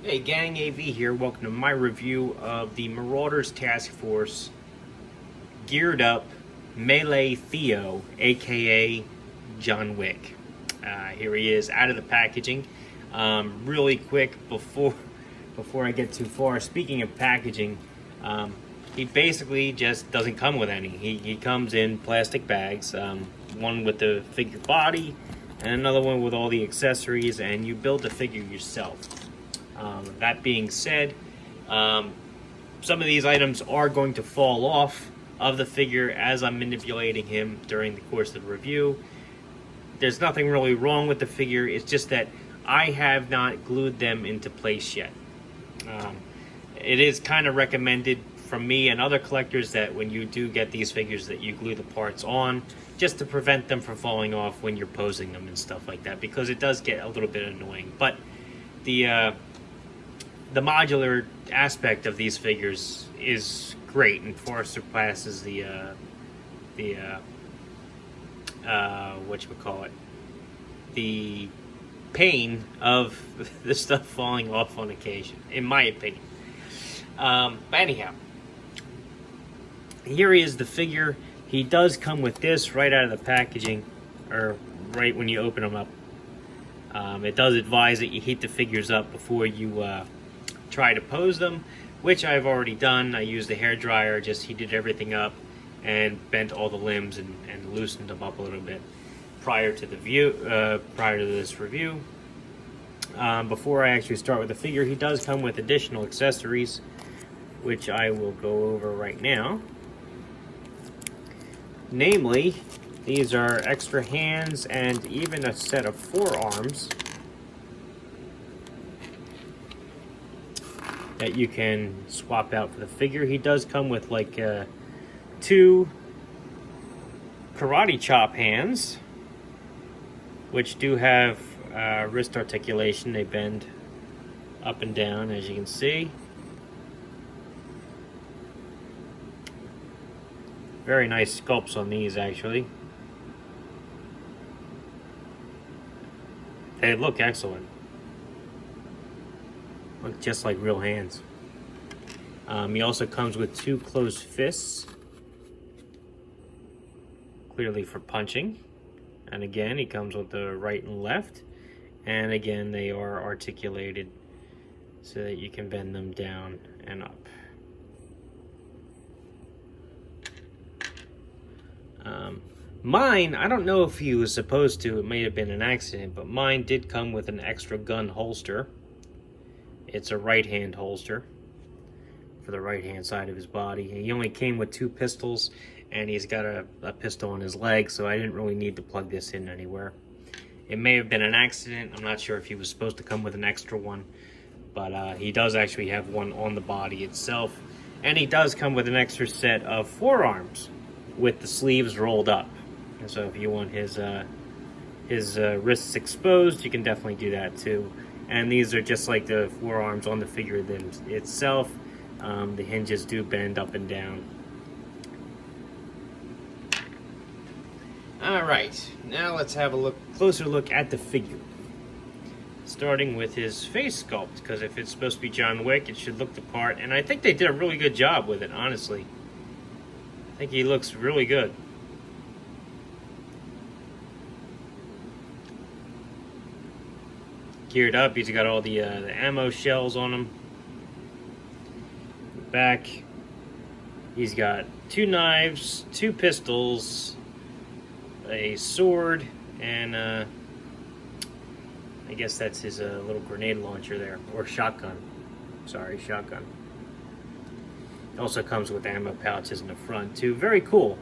Hey gang, AV here. Welcome to my review of the Marauders Task Force Geared Up Melee Theo, aka John Wick. Here he is out of the packaging. Really quick before I get too far. Speaking of packaging, he basically just doesn't come with any. He comes in plastic bags, one with the figure body, and another one with all the accessories, and you build the figure yourself. That being said, some of these items are going to fall off of the figure as I'm manipulating him during the course of the review. There's nothing really wrong with the figure, it's just that I have not glued them into place yet. It is kind of recommended from me and other collectors that when you do get these figures that you glue the parts on, just to prevent them from falling off when you're posing them and stuff like that, because it does get a little bit annoying. But the modular aspect of these figures is great and far surpasses the the pain of the stuff falling off on occasion, in my opinion. But anyhow, here is the figure. He does come with this right out of the packaging, or right when you open them up. It does advise that you heat the figures up before you try to pose them, which I've already done. I used the hair dryer, just heated everything up and bent all the limbs and loosened them up a little bit prior to this review. Before I actually start with the figure, he does come with additional accessories, which I will go over right now. Namely, these are extra hands and even a set of forearms that you can swap out for the figure. He does come with like two karate chop hands, which do have wrist articulation. They bend up and down, as you can see. Very nice sculpts on these, actually. They look excellent. Look just like real hands. He also comes with two closed fists, clearly for punching. And again, he comes with the right and left. And again, they are articulated so that you can bend them down and up. Mine, I don't know if he was supposed to, it may have been an accident, but mine did come with an extra gun holster. It's a right-hand holster for the right-hand side of his body. He only came with two pistols, and he's got a pistol on his leg, so I didn't really need to plug this in anywhere. It may have been an accident. I'm not sure if he was supposed to come with an extra one, but he does actually have one on the body itself. And he does come with an extra set of forearms with the sleeves rolled up. And so if you want his wrists exposed, you can definitely do that too. And these are just like the forearms on the figure itself. The hinges do bend up and down. Alright, now let's have a closer look at the figure. Starting with his face sculpt, because if it's supposed to be John Wick, it should look the part. And I think they did a really good job with it, honestly. I think he looks really good. Geared up, he's got all the ammo shells on him. Back, he's got two knives, two pistols, a sword, and I guess that's his little grenade launcher there, or shotgun. Sorry, shotgun. It also comes with ammo pouches in the front too. Very cool.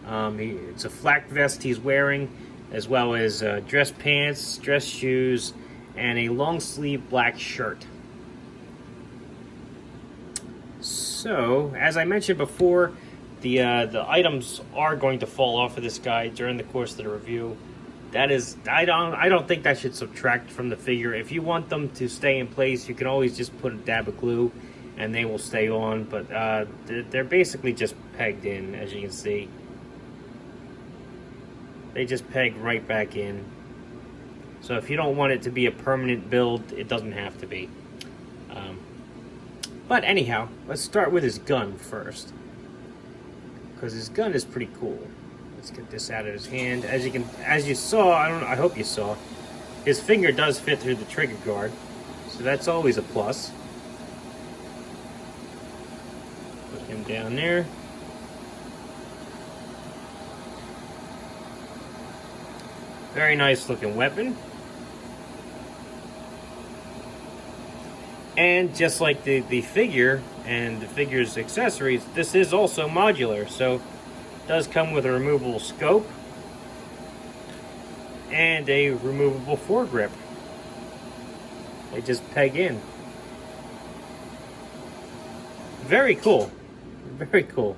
It's a flak vest he's wearing, as well as dress pants, dress shoes, and a long sleeve black shirt. So, as I mentioned before, the items are going to fall off of this guy during the course of the review. That is, I don't think that should subtract from the figure. If you want them to stay in place, you can always just put a dab of glue and they will stay on, but they're basically just pegged in, as you can see. They just peg right back in. So if you don't want it to be a permanent build, it doesn't have to be. But anyhow, let's start with his gun first, because his gun is pretty cool. Let's get this out of his hand. As you saw, I hope you saw, his finger does fit through the trigger guard, so that's always a plus. Put him down there. Very nice looking weapon. And just like the figure and the figure's accessories, this is also modular, so it does come with a removable scope and a removable foregrip. They just peg in. Very cool. Very cool.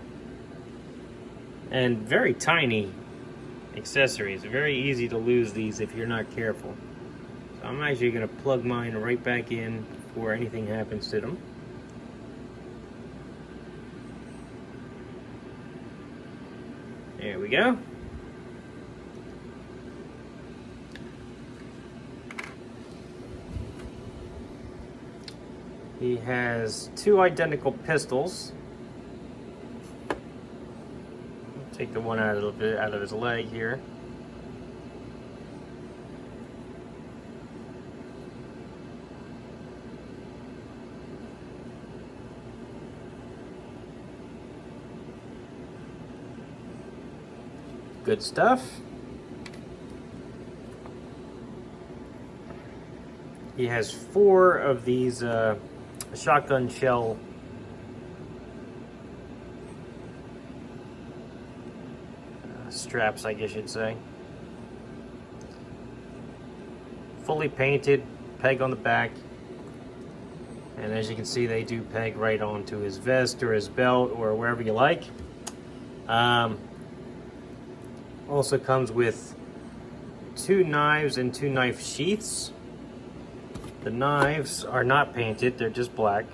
And very tiny accessories. Very easy to lose these if you're not careful. So I'm actually going to plug mine right back in before anything happens to them. There we go. He has two identical pistols. Take the one out of his leg here. Good stuff. He has 4 of these shotgun shell straps, I guess you'd say. Fully painted, peg on the back. And as you can see, they do peg right onto his vest or his belt or wherever you like. Also comes with 2 knives and 2 knife sheaths. The knives are not painted, they're just black.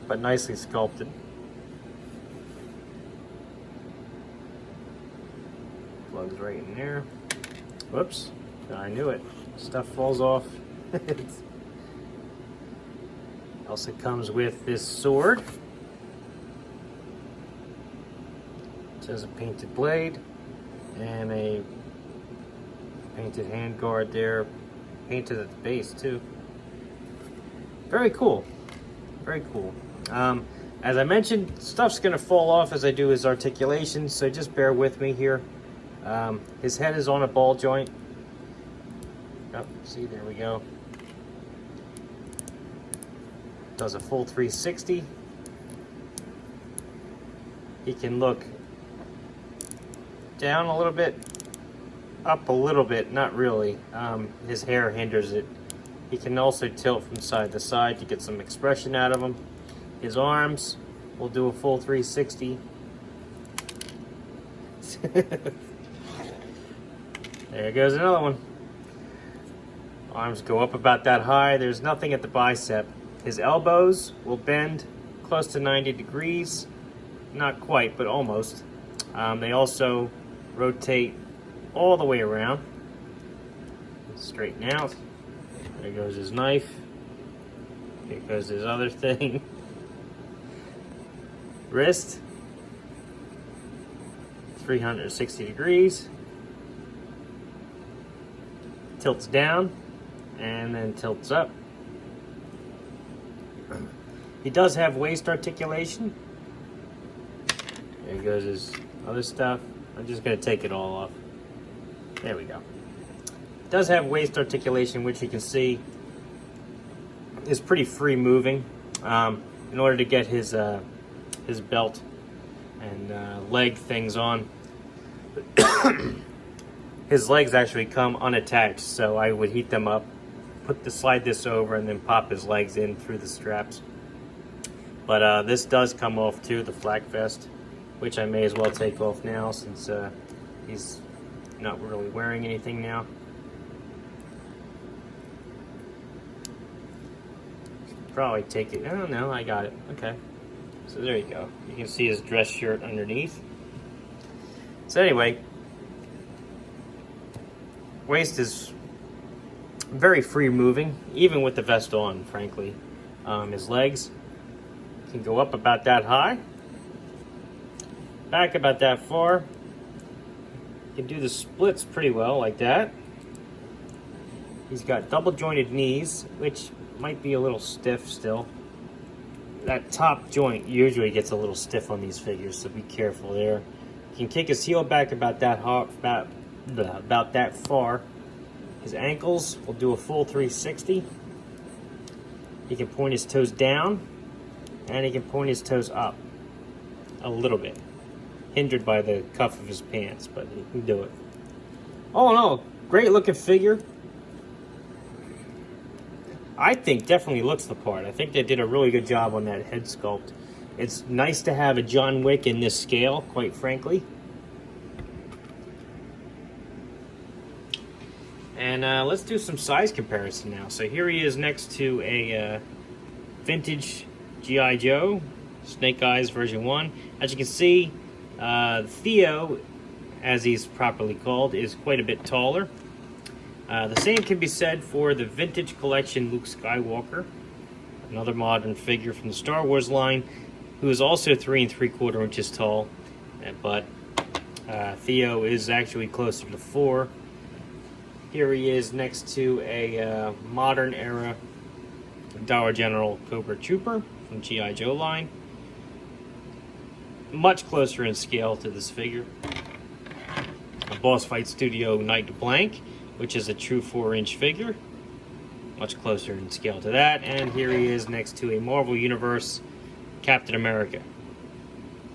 But nicely sculpted. Plugs right in there. Whoops, I knew it. Stuff falls off. Also comes with this sword. It has a painted blade and a painted hand guard there, painted at the base too. Very cool, very cool. As I mentioned, stuff's gonna fall off as I do his articulation, so just bear with me here. His head is on a ball joint. Oh, see, there we go. Does a full 360. He can look down a little bit, up a little bit, not really. His hair hinders it. He can also tilt from side to side to get some expression out of him. His arms will do a full 360. There goes another one. Arms go up about that high. There's nothing at the bicep. His elbows will bend close to 90 degrees. Not quite, but almost. They also rotate all the way around. Straighten out. There goes his knife. Here goes his other thing. Wrist. 360 degrees. Tilts down and then tilts up. He does have waist articulation. There goes his other stuff. I'm just going to take it all off. There we go. Does have waist articulation, which you can see is pretty free moving. In order to get his belt and leg things on, his legs actually come unattached, so I would heat them up, slide this over, and then pop his legs in through the straps. But this does come off too, the flak vest, which I may as well take off now since he's not really wearing anything now. Probably take it. Oh no, I got it. Okay. So there you go. You can see his dress shirt underneath. So anyway, waist is very free moving, even with the vest on, frankly. His legs can go up about that high, back about that far. Can do the splits pretty well like that. He's got double jointed knees, which might be a little stiff still. That top joint usually gets a little stiff on these figures, so be careful there. He can kick his heel back about that about that far. His ankles will do a full 360. He can point his toes down, and he can point his toes up a little bit. Hindered by the cuff of his pants, but he can do it. All in all, great looking figure. I think definitely looks the part. I think they did a really good job on that head sculpt. It's nice to have a John Wick in this scale, quite frankly. And let's do some size comparison now. So here he is next to a vintage G.I. Joe, Snake Eyes version 1. As you can see, Theo, as he's properly called, is quite a bit taller. The same can be said for the vintage collection Luke Skywalker, another modern figure from the Star Wars line, who is also 3 3/4 inches tall, but Theo is actually closer to 4. Here he is next to a modern era Dollar General Cobra Trooper from G.I. Joe line. Much closer in scale to this figure. A Boss Fight Studio Knight Blank, which is a true 4-inch figure. Much closer in scale to that. And here he is next to a Marvel Universe Captain America.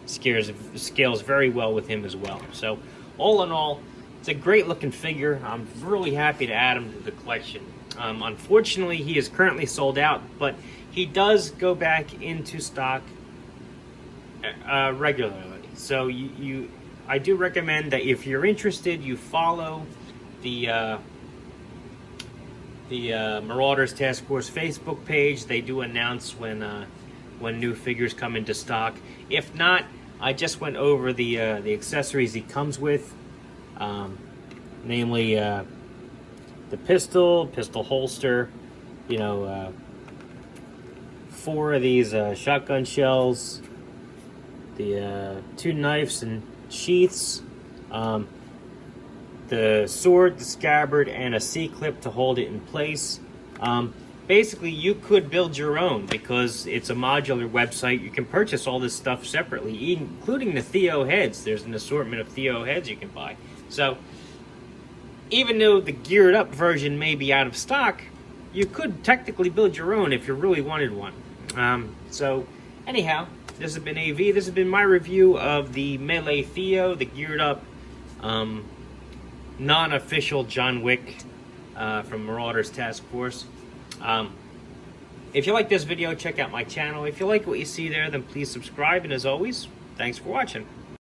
Scales very well with him as well. So, all in all, it's a great looking figure. I'm really happy to add him to the collection. Unfortunately, he is currently sold out, but he does go back into stock regularly. So I do recommend that if you're interested, you follow the Marauders Task Force Facebook page. They do announce when new figures come into stock. If not, I just went over the accessories he comes with, namely the pistol holster, 4 of these shotgun shells, the 2 knives and sheaths, the sword, the scabbard, and a C-clip to hold it in place. Basically, you could build your own because it's a modular website. You can purchase all this stuff separately, including the Theo heads. There's an assortment of Theo heads you can buy. So, even though the geared up version may be out of stock, you could technically build your own if you really wanted one. So, anyhow, this has been AV. This has been my review of the Melee Theo, the geared up, non-official John Wick from Marauders Task Force. If you like this video, check out my channel. If you like what you see there, then please subscribe. And as always, thanks for watching.